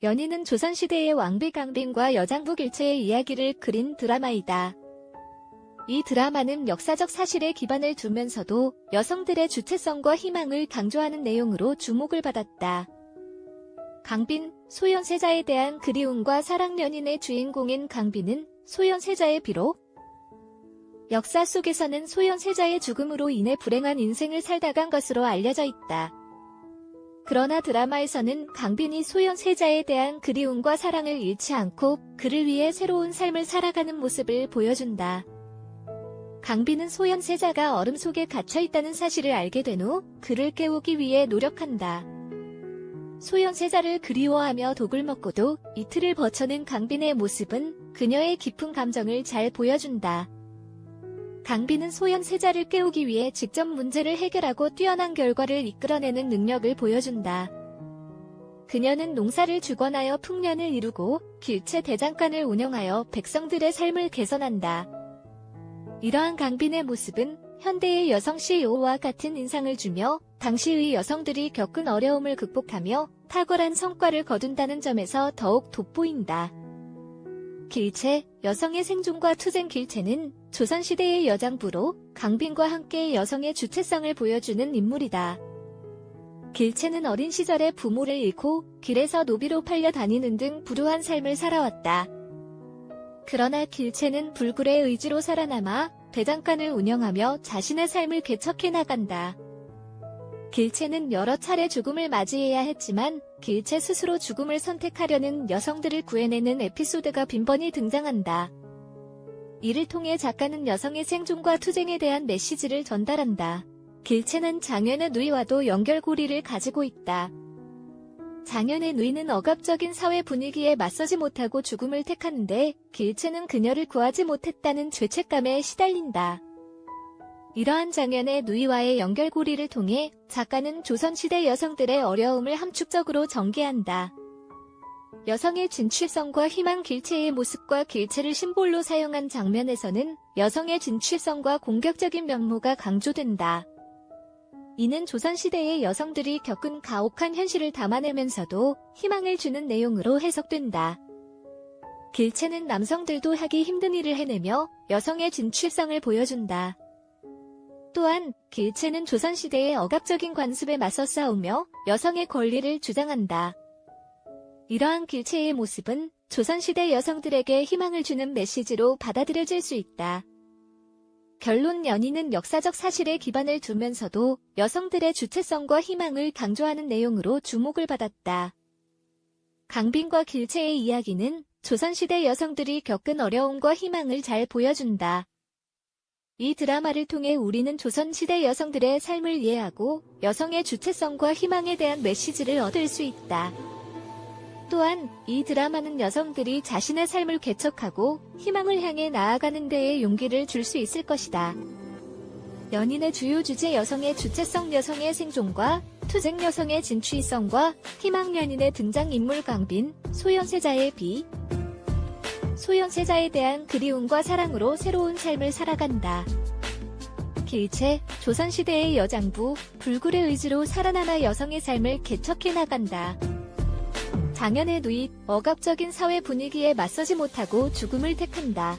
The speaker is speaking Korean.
연희는 조선시대의 왕비 강빈과 여장부 길채의 이야기를 그린 드라마이다. 이 드라마는 역사적 사실에 기반을 두면서도 여성들의 주체성과 희망을 강조하는 내용으로 주목을 받았다. 강빈, 소현세자에 대한 그리움과 사랑. 연인의 주인공인 강빈은 소현세자의 비록 역사 속에서는 소현세자의 죽음으로 인해 불행한 인생을 살다간 것으로 알려져 있다. 그러나 드라마에서는 강빈이 소현세자에 대한 그리움과 사랑을 잃지 않고 그를 위해 새로운 삶을 살아가는 모습을 보여준다. 강빈은 소현세자가 얼음 속에 갇혀있다는 사실을 알게 된 후 그를 깨우기 위해 노력한다. 소현세자를 그리워하며 독을 먹고도 이틀을 버텨낸 강빈의 모습은 그녀의 깊은 감정을 잘 보여준다. 강빈은 소현세자를 깨우기 위해 직접 문제를 해결하고 뛰어난 결과를 이끌어내는 능력을 보여준다. 그녀는 농사를 주관하여 풍년을 이루고 길채 대장간을 운영하여 백성들의 삶을 개선한다. 이러한 강빈의 모습은 현대의 여성 CEO와 같은 인상을 주며 당시의 여성들이 겪은 어려움을 극복하며 탁월한 성과를 거둔다는 점에서 더욱 돋보인다. 길채, 여성의 생존과 투쟁. 길채는 조선시대의 여장부로 강빈과 함께 여성의 주체성을 보여주는 인물이다. 길채는 어린 시절에 부모를 잃고 길에서 노비로 팔려 다니는 등 불우한 삶을 살아왔다. 그러나 길채는 불굴의 의지로 살아남아 대장간을 운영하며 자신의 삶을 개척해 나간다. 길채는 여러 차례 죽음을 맞이해야 했지만 길채 스스로 죽음을 선택하려는 여성들을 구해내는 에피소드가 빈번히 등장한다. 이를 통해 작가는 여성의 생존과 투쟁에 대한 메시지를 전달한다. 길채는 장현의 누이와도 연결고리를 가지고 있다. 장현의 누이는 억압적인 사회 분위기에 맞서지 못하고 죽음을 택하는데 길채는 그녀를 구하지 못했다는 죄책감에 시달린다. 이러한 장현의 누이와의 연결고리를 통해 작가는 조선시대 여성들의 어려움을 함축적으로 전개한다. 여성의 진취성과 희망. 길채의 모습과 길채를 심볼로 사용한 장면에서는 여성의 진취성과 공격적인 면모가 강조된다. 이는 조선시대의 여성들이 겪은 가혹한 현실을 담아내면서도 희망을 주는 내용으로 해석된다. 길채는 남성들도 하기 힘든 일을 해내며 여성의 진취성을 보여준다. 또한 길채는 조선시대의 억압적인 관습에 맞서 싸우며 여성의 권리를 주장한다. 이러한 길채의 모습은 조선시대 여성들에게 희망을 주는 메시지로 받아들여질 수 있다. 결론. 연희는 역사적 사실에 기반을 두면서도 여성들의 주체성과 희망을 강조하는 내용으로 주목을 받았다. 강빈과 길채의 이야기는 조선시대 여성들이 겪은 어려움과 희망을 잘 보여준다. 이 드라마를 통해 우리는 조선시대 여성들의 삶을 이해하고 여성의 주체성과 희망에 대한 메시지를 얻을 수 있다. 또한 이 드라마는 여성들이 자신의 삶을 개척하고 희망을 향해 나아가는 데에 용기를 줄 수 있을 것이다. 연인의 주요 주제. 여성의 주체성. 여성의 생존과 투쟁. 여성의 진취성과 희망. 연인의 등장인물 강빈, 소현세자의 비. 소현세자에 대한 그리움과 사랑으로 새로운 삶을 살아간다. 길채, 조선시대의 여장부, 불굴의 의지로 살아남아 여성의 삶을 개척해 나간다. 장현의 누이, 억압적인 사회 분위기에 맞서지 못하고 죽음을 택한다.